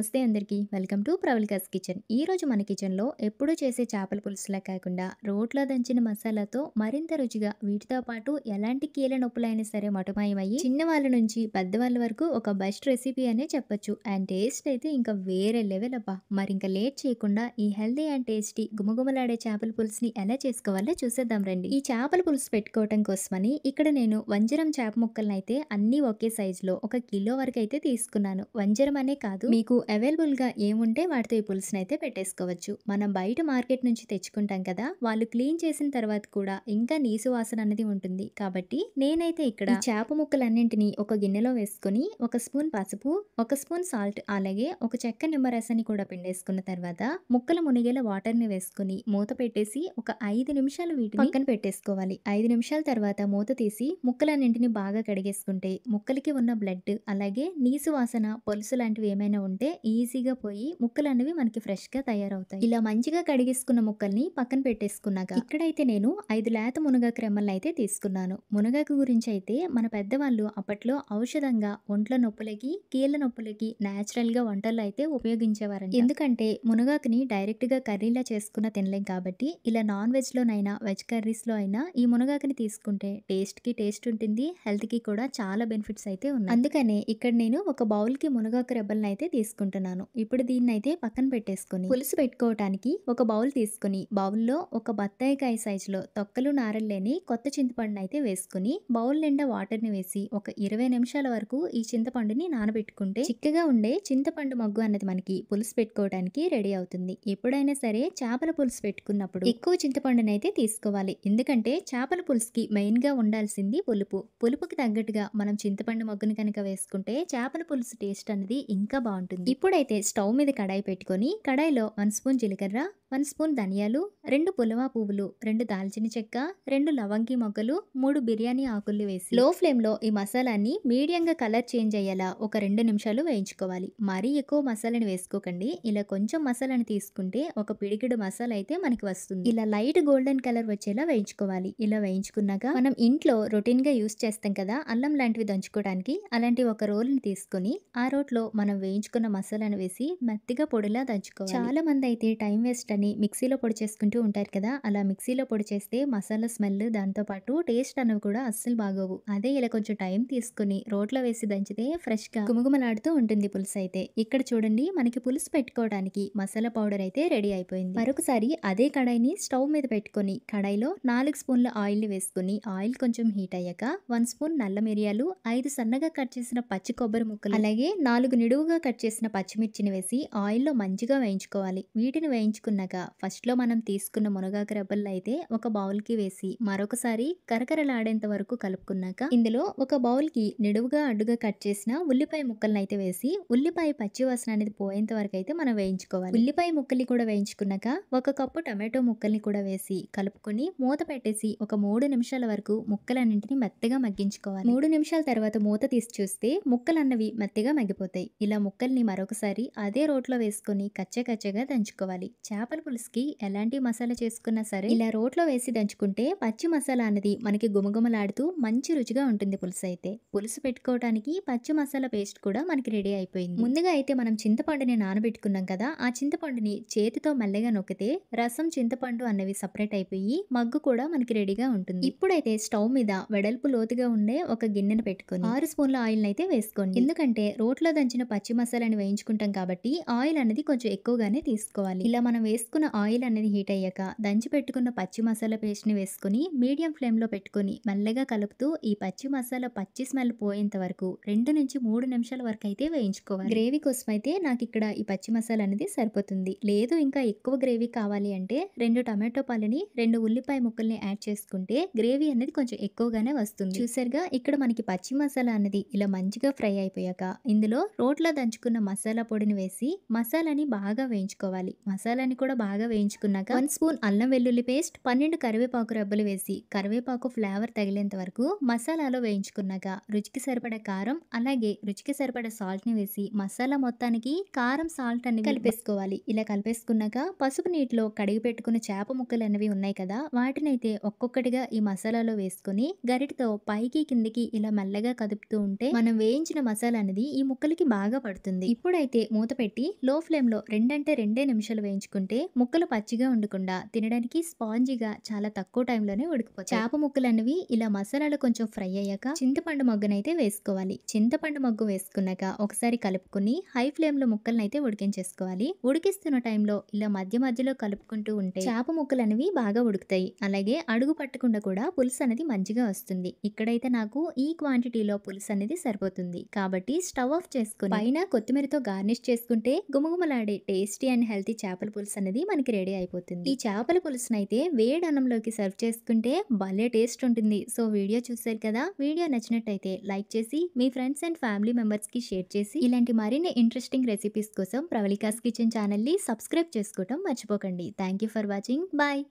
నమస్తే అందరికీ. Welcome to Pravalika's kitchen. ఈరోజు మన కిచెన్‌లో ఎప్పుడూ చేసే చేపల పులుసులా కాకుండా రోట్లో దంచిన మసాలాతో మరింత రుచిగా వీటితో పాటు ఎలాంటి కీళ్ళ నొప్పులైనా సరే మటుమాయమయ్యి చిన్నవాళ్ళ నుంచి పెద్దవాళ్ళ వరకు ఒక బెస్ట్ రెసిపీ అనే చెప్పొచ్చు. అండ్ టేస్ట్ అయితే ఇంకా వేరే లెవెల్ అబ్బా! మరింక లేట్ చేయకుండా ఈ హెల్తీ అండ్ టేస్టీ గుమగుమలాడే చేపల పులుసుని ఎలా చేసుకోవాలో చూసేద్దాం రండి. ఈ చేపల పులుసు పెట్టుకోవటం కోసమని ఇక్కడ నేను వంజరం చేప ముక్కలనైతే అన్నీ ఒకే సైజులో 1 కిలో వరకైతే తీసుకున్నాను. వంజరం అనే కాదు, మీకు అవైలబుల్‌గా ఏముంటే వాటితో ఈ పులుసునైతే పెట్టేసుకోవచ్చు. మనం బయట మార్కెట్ నుంచి తెచ్చుకుంటాం కదా! వాళ్ళు క్లీన్ చేసిన తర్వాత కూడా ఇంకా నీసు వాసన అనేది ఉంటుంది. కాబట్టి నేనైతే ఇక్కడ ఈ చేప ముక్కలన్నింటినీ ఒక గిన్నెలో వేసుకొని, 1 స్పూన్ పసుపు, 1 స్పూన్ సాల్ట్, అలాగే ఒక చెక్క నిమ్మరసాన్ని కూడా పిండేసుకున్న తర్వాత ముక్కలు మునిగేలా వాటర్‌ని వేసుకొని మూత పెట్టేసి ఒక 5 నిమిషాలు వీటిని పక్కన పెట్టేసుకోవాలి. 5 నిమిషాల తర్వాత మూత తీసి ముక్కలన్నింటినీ బాగా కడిగేసుకుంటే ముక్కలకి ఉన్న బ్లడ్, అలాగే నీసు వాసన, పొలుసు లాంటివి ఏమైనా ఉంటే ఈజీగా పోయి ముక్కలనేవి మనకి ఫ్రెష్‌గా తయారవుతాయి. ఇలా మంచిగా కడిగేసుకున్న ముక్కల్ని పక్కన పెట్టేసుకున్నాక ఇక్కడైతే నేను 5 లేత మునగాకు రెమ్మలనైతే తీసుకున్నాను. మునగాకు గురించి అయితే మన పెద్దవాళ్ళు అప్పట్లో ఔషధంగా ఒంట్లో నొప్పులకి, కీళ్ళ నొప్పులకి నేచురల్‌గా వంటల్లో అయితే ఉపయోగించేవారంట. ఎందుకంటే మునగాకుని డైరెక్ట్‌గా కర్రీలా చేసుకున్న తినలేం కాబట్టి ఇలా నాన్ వెజ్‌లోనైనా, వెజ్ కర్రీస్‌లో అయినా ఈ మునగాకుని తీసుకుంటే టేస్ట్‌కి టేస్ట్ ఉంటుంది. హెల్త్‌కి కూడా చాలా బెనిఫిట్స్ అయితే ఉన్నాయి. అందుకనే ఇక్కడ నేను ఒక బౌల్‌కి మునగాకు రెబ్బలనైతే తీసుకుంటున్నాను. ఇప్పుడు దీన్నైతే పక్కన పెట్టేసుకొని పులుసు పెట్టుకోవటానికి ఒక బౌల్ తీసుకొని బౌల్‌లో ఒక బత్తాయికాయ సైజులో తొక్కలు నారలు లేని కొత్త చింతపండునైతే వేసుకొని బౌల్ నిండా వాటర్‌ని వేసి ఒక 20 నిమిషాల వరకు ఈ చింతపండుని నానబెట్టుకుంటే చిక్కగా ఉండే చింతపండు మగ్గు అన్నది మనకి పులుసు పెట్టుకోవడానికి రెడీ అవుతుంది. ఎప్పుడైనా సరే చేపల పులుసు పెట్టుకున్నప్పుడు ఎక్కువ చింతపండునైతే తీసుకోవాలి. ఎందుకంటే చేపల పులుసుకి మెయిన్‌గా ఉండాల్సింది పులుపు. పులుపుకి తగ్గట్టుగా మనం చింతపండు మగ్గుని కనుక వేసుకుంటే చేపల పులుసు టేస్ట్ అనేది ఇంకా బావుంటుంది. ఇప్పుడైతే స్టవ్ మీద కడాయి పెట్టుకొని కడాయిలో 1 స్పూన్ జీలకర్ర, 1 స్పూన్ ధనియాలు, 2 పులవ పువ్వులు, 2 దాల్చిన చెక్క, 2 లవంగి మొగ్గలు, 3 బిర్యానీ ఆకుల్ని వేసి లో ఫ్లేమ్‌లో ఈ మసాలాని మీడియంగా కలర్ చేంజ్ అయ్యేలా ఒక 2 నిమిషాలు వేయించుకోవాలి. మరీ ఎక్కువ మసాలాని వేసుకోకండి. ఇలా కొంచెం మసాలాని తీసుకుంటే ఒక పిడికెడు మసాలా అయితే మనకి వస్తుంది. ఇలా లైట్ గోల్డెన్ కలర్ వచ్చేలా వేయించుకోవాలి. ఇలా వేయించుకున్నాక మనం ఇంట్లో రొటీన్‌గా యూజ్ చేస్తాం కదా అల్లం లాంటివి దంచుకోవడానికి, అలాంటి ఒక రోల్‌ని తీసుకొని ఆ రోట్లో మనం వేయించుకున్న మసాలాను వేసి మెత్తగా పొడిలా దంచుకోవాలి. చాలా మంది అయితే టైం వేస్ట్ అని మిక్సీలో పొడి చేసుకుంటూ ఉంటారు కదా! అలా మిక్సీలో పొడి చేస్తే మసాలా స్మెల్, దాంతో పాటు టేస్ట్ అనేవి కూడా అస్సలు బాగోవు. అదే ఇలా కొంచెం టైం తీసుకొని రోట్లో వేసి దంచితే ఫ్రెష్‌గా గుమగుమలాడుతూ ఉంటుంది పులుసు అయితే. ఇక్కడ చూడండి మనకి పులుసు పెట్టుకోవడానికి మసాలా పౌడర్ అయితే రెడీ అయిపోయింది. మరొకసారి అదే కడాయిని స్టవ్ మీద పెట్టుకొని కడాయిలో 4 స్పూన్ల ఆయిల్‌ని వేసుకొని ఆయిల్ కొంచెం హీట్ అయ్యాక 1 స్పూన్ నల్ల మిరియాలు, 5 సన్నగా కట్ చేసిన పచ్చి కొబ్బరి ముక్కలు, అలాగే 4 నిలువుగా కట్ చేసిన పచ్చిమిర్చిని వేసి ఆయిల్‌లో మంచిగా వేయించుకోవాలి. వీటిని వేయించుకున్నాక ఫస్ట్‌లో మనం తీసుకున్న మునగాకు రెబ్బలను అయితే ఒక బౌల్‌కి వేసి మరొకసారి కరకరలాడేంత వరకు కలుపుకున్నాక ఇందులో ఒక బౌల్‌కి నిలువుగా, అడ్డుగా కట్ చేసిన ఉల్లిపాయ ముక్కలను అయితే వేసి ఉల్లిపాయ పచ్చి వాసన అనేది పోయేంత వరకు అయితే మనం వేయించుకోవాలి. ఉల్లిపాయ ముక్కల్ని కూడా వేయించుకున్నాక 1 కప్పు టమాటో ముక్కల్ని కూడా వేసి కలుపుకొని మూత పెట్టేసి ఒక 3 నిమిషాల వరకు ముక్కలన్నింటినీ మెత్తగా మగ్గించుకోవాలి. 3 నిమిషాల తర్వాత మూత తీసి చూస్తే ముక్కలన్నవి మెత్తగా మగ్గిపోతాయి. ఇలా ముక్కల్ని మరొకసారి అదే రోట్లో వేసుకొని కచ్చగా దంచుకోవాలి. చేపల పులుసుకి ఎలాంటి మసాలా చేసుకున్నా సరే ఇలా రోట్లో వేసి దంచుకుంటే పచ్చి మసాలా అనేది మనకి గుమగుమలాడుతూ మంచి రుచిగా ఉంటుంది పులుసు అయితే. పులుసు పెట్టుకోవడానికి పచ్చి మసాలా పేస్ట్ కూడా మనకి రెడీ అయిపోయింది. ముందుగా అయితే మనం చింతపండుని నానబెట్టుకున్నాం కదా, ఆ చింతపండుని చేతితో మెల్లగా నొక్కితే రసం, చింతపండు అన్నవి సపరేట్ అయిపోయి మగ్గు కూడా మనకి రెడీగా ఉంటుంది. ఇప్పుడైతే స్టవ్ మీద వెడల్పు లోతుగా ఉండే ఒక గిన్నెను పెట్టుకొని 6 స్పూన్ల ఆయిల్‌ని అయితే వేసుకోండి. ఎందుకంటే రోట్లో దంచిన పచ్చి మసాలాని వేయించుకుంటాం కాబట్టి ఆయిల్ అనేది కొంచెం ఎక్కువగానే తీసుకోవాలి. ఇలా మనం వేసుకున్న ఆయిల్ అనేది హీట్ అయ్యాక దంచి పెట్టుకున్న పచ్చి మసాలా పేస్ట్‌ని వేసుకొని మీడియం ఫ్లేమ్‌లో పెట్టుకొని మెల్లగా కలుపుతూ ఈ పచ్చి మసాలా పచ్చి స్మెల్ పోయేంత వరకు 2-3 నిమిషాల వరకు అయితే వేయించుకోవాలి. గ్రేవీ కోసం అయితే నాకు ఇక్కడ ఈ పచ్చి మసాలా అనేది సరిపోతుంది. లేదు ఇంకా ఎక్కువ గ్రేవీ కావాలి అంటే 2 టమాటో పళ్ళని, 2 ఉల్లిపాయ ముక్కల్ని యాడ్ చేసుకుంటే గ్రేవీ అనేది కొంచెం ఎక్కువగానే వస్తుంది. చూసారుగా ఇక్కడ మనకి పచ్చి మసాలా అనేది ఇలా మంచిగా ఫ్రై అయిపోయాక ఇందులో రోట్లో దంచుకున్న మసాలా పొడిని వేసి మసాలాని బాగా వేయించుకోవాలి. మసాలాని కూడా కూడా బాగా వేయించుకున్నాక 1 స్పూన్ అల్లం వెల్లుల్లి పేస్ట్, 12 కరివేపాకు రెబ్బలు వేసి కరివేపాకు ఫ్లేవర్ తగిలేంత వరకు మసాలాలో వేయించుకున్నాక రుచికి సరిపడా కారం అలాగే రుచికి సరిపడా సాల్ట్‌ని వేసి మసాలా మొత్తానికి కారం, సాల్ట్ అనేవి కలిపేసుకోవాలి. ఇలా కలిపేసుకున్నాక పసుపు నీటిలో కడిగి పెట్టుకున్న చేప ముక్కలనేవి ఉన్నాయి కదా! వాటినైతే ఒక్కొక్కటిగా ఈ మసాలాలో వేసుకొని గరిటెతో పైకి, కిందకి ఇలా మెల్లగా కదుపుతూ ఉంటే మనం వేయించిన మసాలా అనేది ఈ ముక్కలకి బాగా పడుతుంది. ఇప్పుడైతే మూత పెట్టి లో ఫ్లేమ్‌లో 2 అంటే 2 నిమిషాలు వేయించుకుంటే ముక్కలు పచ్చిగా ఉండకుండా తినడానికి స్పాంజీగా చాలా తక్కువ టైంలోనే ఉడికిపోతాయి. చేప ముక్కలనేవి ఇలా మసాలాలో కొంచెం ఫ్రై అయ్యాక చింతపండు మొగ్గనైతే వేసుకోవాలి. చింతపండు మొగ్గు వేసుకున్నాక ఒకసారి కలుపుకొని హై ఫ్లేమ్‌లో ముక్కలనైతే ఉడికించేసుకోవాలి. ఉడికిస్తున్న టైంలో ఇలా మధ్య మధ్యలో కలుపుకుంటూ ఉంటే చేప ముక్కలనేవి బాగా ఉడుకుతాయి. అలాగే అడుగు పట్టకుండా కూడా పులుసు అనేది మంచిగా వస్తుంది. ఇక్కడైతే నాకు ఈ క్వాంటిటీలో పులుసు అనేది సరిపోతుంది. కాబట్టి స్టవ్ ఆఫ్ చేసుకొని పైన కొత్తిమీరతో గార్నిష్ చేసుకుంటే గుమగుమలాడే టేస్టీ అండ్ హెల్తీ చేపల పులుసు అనేది మనకి రెడీ అయిపోతుంది. ఈ చేపల పులుసునైతే వేడి అన్నంలోకి సర్వ్ చేసుకుంటే భలే టేస్ట్ ఉంటుంది. సో వీడియో చూసారు కదా, వీడియో నచ్చినట్టయితే లైక్ చేసి మీ ఫ్రెండ్స్ అండ్ ఫ్యామిలీ మెంబర్స్ కి షేర్ చేసి ఇలాంటి మరిన్ని ఇంట్రెస్టింగ్ రెసిపీస్ కోసం ప్రవళికాస్ కిచెన్ ఛానల్ ని సబ్స్క్రైబ్ చేసుకోవడం మర్చిపోకండి. Thank you for watching. Bye.